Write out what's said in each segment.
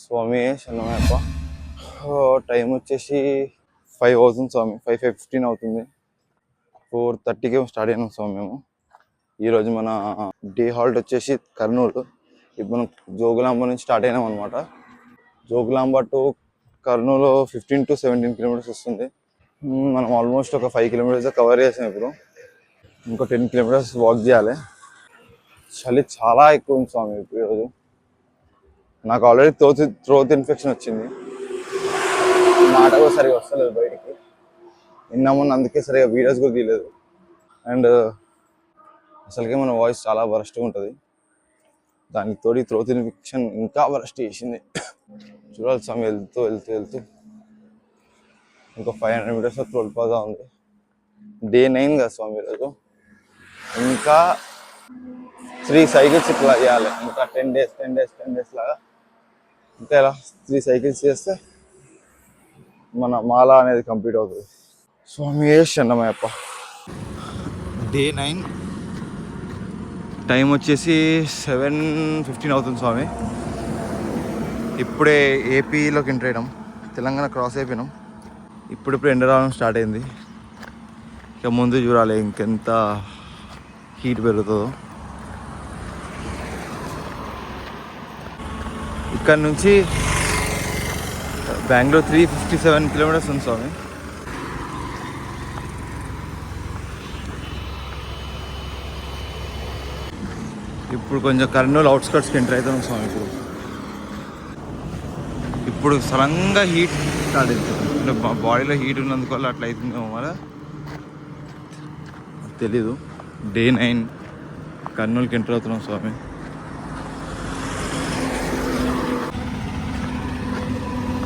స్వామి శరణమయ్యప్ప. టైం వచ్చేసి 5 అవుతుంది స్వామి, 5:15 అవుతుంది. 4:30కి స్టార్ట్ అయినాం స్వామి మేము. ఈరోజు మన డే హాల్ట్ వచ్చేసి కర్నూలు. ఇప్పుడు మనం జోగులాంబ నుంచి స్టార్ట్ అయినాం అనమాట. Jogulamba to Kurnool 15 to 17 kilometres వస్తుంది. మనం ఆల్మోస్ట్ ఒక 5 కిలోమీటర్స్ కవర్ చేసాం. ఇప్పుడు ఇంకో 10 కిలోమీటర్స్ వాక్ చేయాలి. చలి చాలా ఎక్కువ ఉంది స్వామి ఈరోజు. నాకు ఆల్రెడీ థ్రోత్ ఇన్ఫెక్షన్ వచ్చింది. మాట కూడా సరిగా వస్తలేదు బయటికి. నిన్న అందుకే సరిగా వీడియోస్ కూడా తీయలేదు. అండ్ అసలుకే మన వాయిస్ చాలా వరస్ట్గా ఉంటుంది. దానికి తోడి థ్రోత్ ఇన్ఫెక్షన్ ఇంకా వరస్ట్ చేసింది. చూడాలి స్వామి, వెళ్తూ వెళ్తూ వెళ్తూ ఇంకో 500 మీటర్స్ తోలిపోదా ఉంది. డే 9 కదా స్వామి ఈరోజు. ఇంకా 3 సైకిల్స్ ఇట్లా చేయాలి. ఇంకా 10 డేస్ లాగా ఇంకా ఇలా 3 సైకిల్స్ చేస్తే మన మాల అనేది కంప్లీట్ అవుతుంది. స్వామి శరణమయ్యప్ప. డే 9, టైం వచ్చేసి 7:15 అవుతుంది స్వామి. ఇప్పుడే ఏపీలోకి ఎంటర్ అయినాం, తెలంగాణ క్రాస్ అయిపోయినాం. ఇప్పుడు ఎండ రావడం స్టార్ట్ అయింది. ఇక ముందు చూడాలి ఇంకెంత హీట్ పెరుగుతుందో. ఇక్కడ నుంచి బెంగళూరు 357 కిలోమీటర్స్ ఉంది స్వామి. ఇప్పుడు కొంచెం కర్నూలు అవుట్స్కట్స్కి ఎంటర్ అవుతాం స్వామి. ఇప్పుడు సడన్గా హీట్ స్టార్ట్ అవుతుంది. బాడీలో హీట్ ఉన్నందువల్ల అట్లా అవుతుందేమో మరి తెలీదు. డే 9 కర్నూలుకి ఎంటర్ అవుతున్నాం స్వామి.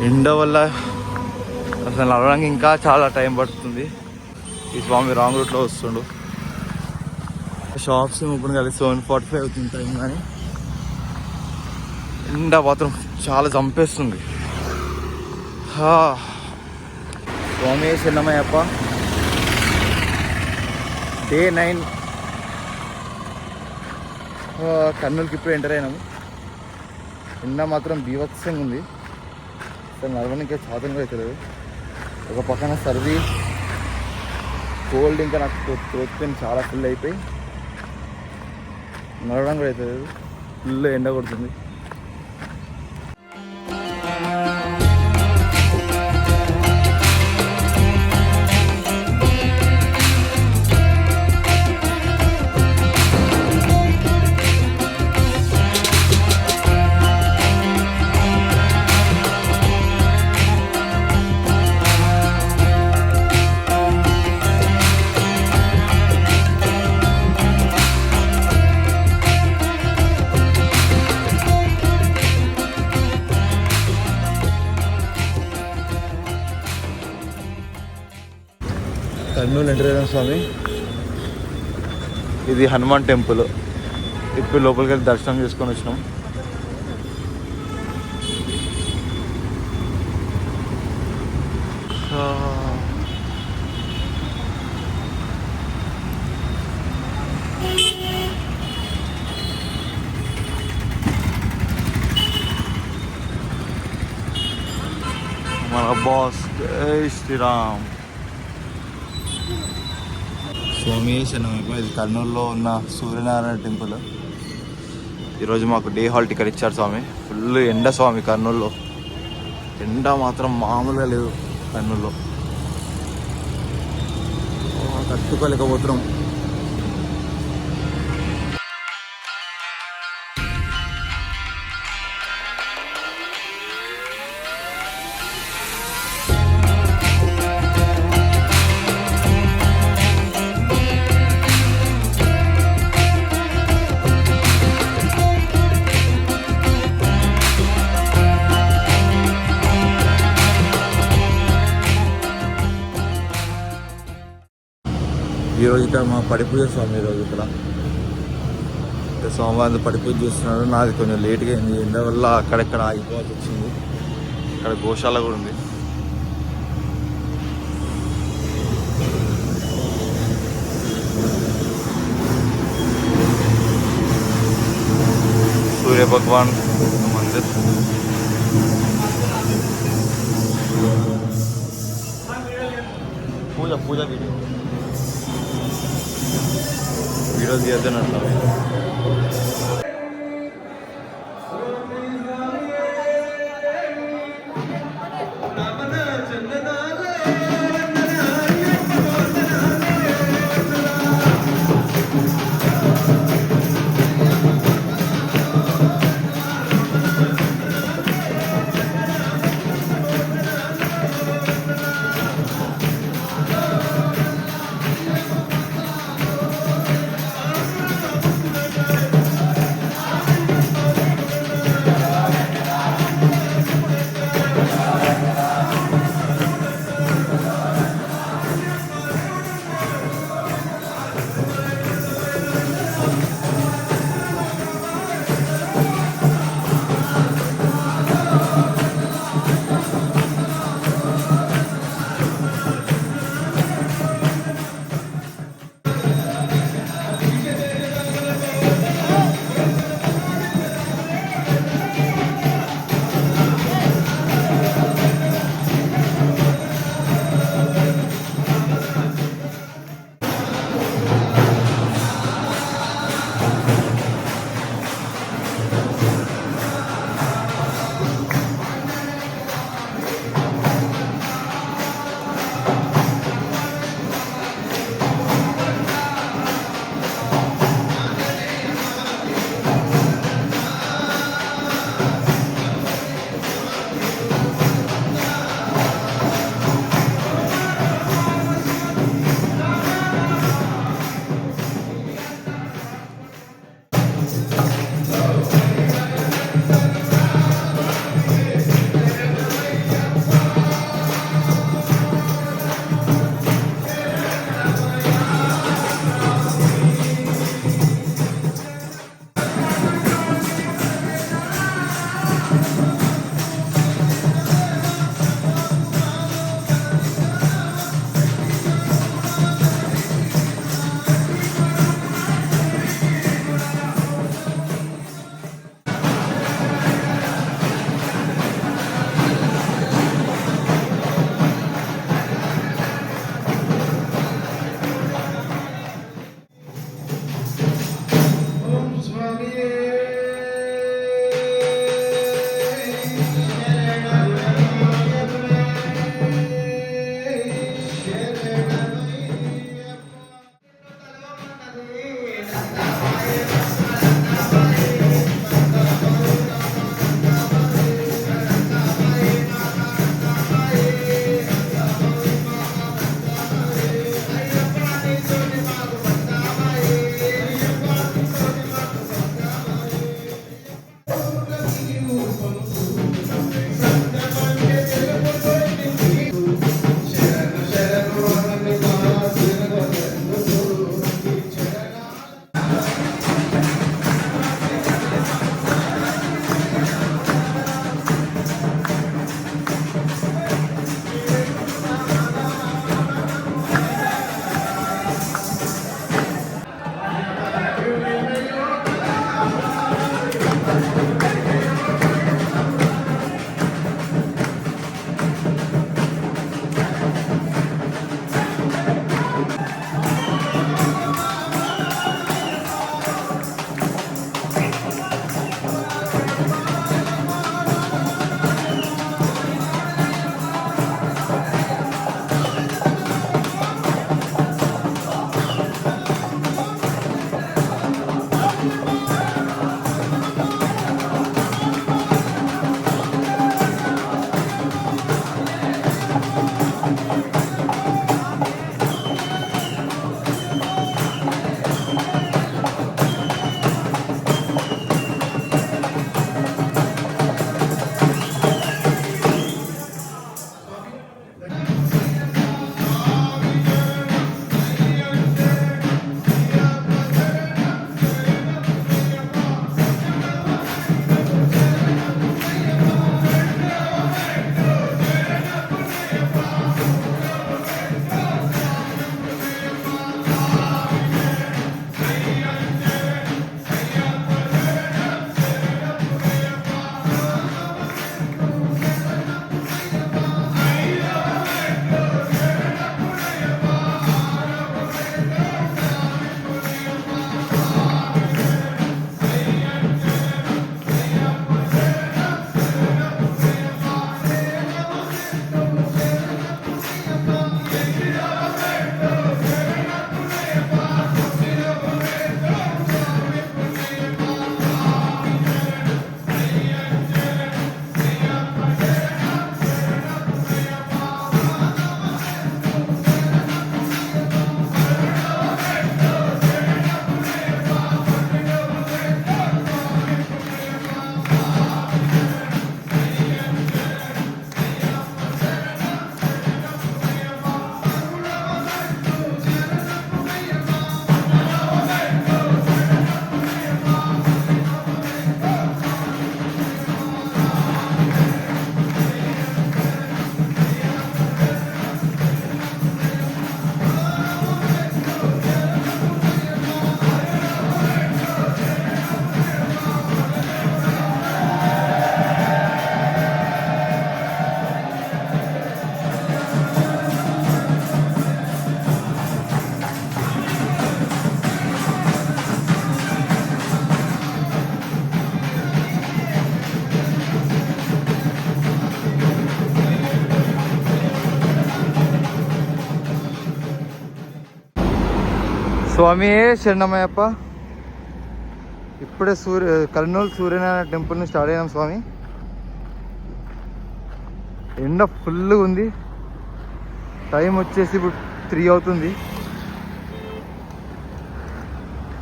ఎండ వల్ల అసలు నడవడానికి ఇంకా చాలా టైం పడుతుంది. ఈ స్వామి రాంగ్ రూట్లో వస్తుండు. షాప్స్ ఓపెన్ కలిసి 7:45 అవుతుంది టైం. కానీ ఎండ మాత్రం చాలా చంపేస్తుంది. స్వామి శరణమయ్యప్ప. డే 9 కర్నూలుకి ఇప్పుడు ఎంటర్ అయినాము. ఎండ మాత్రం బీభత్సంగా ఉంది. అసలు నడవడానికి సాధన కూడా అవుతుంది. ఒక పక్కన సర్వీస్ కోల్డ్, ఇంకా నాకు థ్రోట్ పెయిన్ చాలా ఫుల్ అయిపోయి నడవడం కూడా అవుతుంది. ఫుల్ ఎండ కొడుతుంది. కర్నూలు ఎంటర్ అయినాం స్వామి. ఇది హనుమాన్ టెంపుల్. ఇప్పుడు లోపలికి వెళ్ళి దర్శనం చేసుకొని వచ్చినాం. మన బాస్ జై శ్రీరామ్. స్వామి శరణమయ్యప్ప. ఇది కర్నూలులో ఉన్న సూర్యనారాయణ టెంపుల్. ఈరోజు మాకు డే హాల్ టికెట్ ఇచ్చారు స్వామి. ఫుల్ ఎండ స్వామి కర్నూలులో. ఎండ మాత్రం మామూలుగా లేదు కర్నూలులో. తట్టుకోలేకపోతున్నాం. ఈరోజు ఇక్కడ మా పడిపూజ స్వామి. ఈరోజు ఇక్కడ సోమవారం పడిపూజ చేస్తున్నారు. నాది కొంచెం లేట్గా అయింది. ఎండ వల్ల అక్కడెక్కడ ఆగిపోవాల్సి వచ్చింది. ఇక్కడ గోశాల కూడా ఉంది. సూర్య భగవాన్ మందిర్. పూజ వీడియో తీయద్దనట్లా స్వామి శరణమయ్యప్ప. ఇప్పుడే కర్నూలు సూర్యనారాయణ టెంపుల్ని స్టార్ట్ అయినాం స్వామి. ఎండ ఫుల్గా ఉంది. టైం వచ్చేసి ఇప్పుడు 3 అవుతుంది.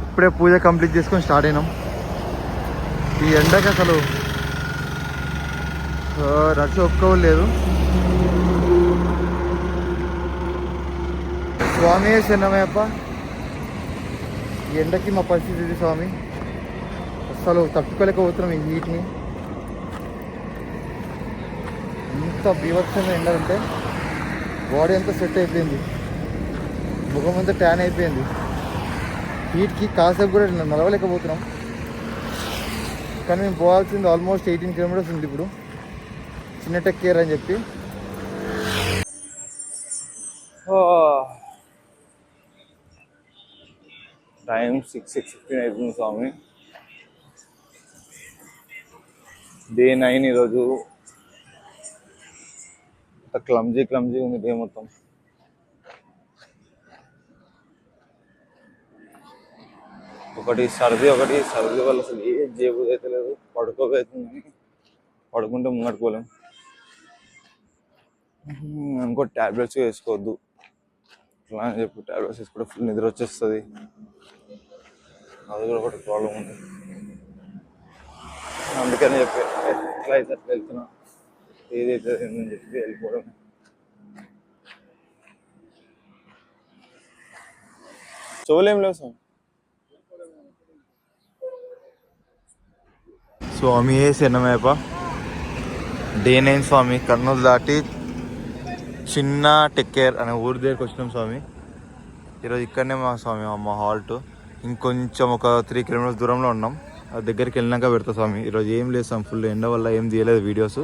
ఇప్పుడే పూజ కంప్లీట్ చేసుకొని స్టార్ట్ అయినాం. ఈ ఎండకి అసలు నడిచి ఒప్పుకోలేదు. స్వామి శరణమయ్యప్ప. ఈ ఎండకి మా పరిస్థితి ఇది స్వామి. అసలు తట్టుకోలేకపోతున్నాం ఈ హీట్ని. ఇంత బీభత్సంగా ఎండాలంటే బాడీ అంతా సెట్ అయిపోయింది, ముఖం అంతా ట్యాన్ అయిపోయింది. హీట్కి కాసేపు కూడా నడవలేకపోతున్నాం. కానీ మేము పోవాల్సింది ఆల్మోస్ట్ 18 కిలోమీటర్స్ ఉంది ఇప్పుడు, చిన్న టెక్కేర్ అని చెప్పి. టైం 6:15 అవుతుంది స్వామి. డే 9 ఈరోజు. క్లమ్జీ ఉంది డే మొత్తం. ఒకటి సర్ది వల్ల అసలు ఏం చేయబోదు అయితే లేదు. పడుకోబోతుంది, పడుకుంటే ముంగట్టుకోలేం. ఇంకో ట్యాబ్లెట్స్ వేసుకోవద్దు అట్లా అని చెప్పి ట్యాబ్లెట్స్ వేసుకుంటే ఫుల్ నిద్ర వచ్చేస్తుంది. అది కూడా ఒకటి ప్రాబ్లం ఉంది. అందుకని చెప్పి ఎట్లా అయితే అట్లా వెళ్తున్నా, ఏదైతే ఏందని చెప్పి వెళ్ళిపోవడం. చెవులేం లేవు స్వామి. స్వామి శరణమయ్యప్ప. డే 9 స్వామి. కర్నూలు దాటి చిన్న టెక్కేర్ అనే ఊరి దగ్గరికి వచ్చినాం స్వామి. ఈరోజు ఇక్కడనే మా స్వామి మా హాల్ట్. ఇంకొంచెం ఒక 3 కిలోమీటర్స్ దూరంలో ఉన్నాం. ఆ దగ్గరికి వెళ్ళినాక పెడతా స్వామి. ఈరోజు ఏం లేదు స్వామి, ఫుల్ ఎండ వల్ల ఏం తీయలేదు వీడియోస్.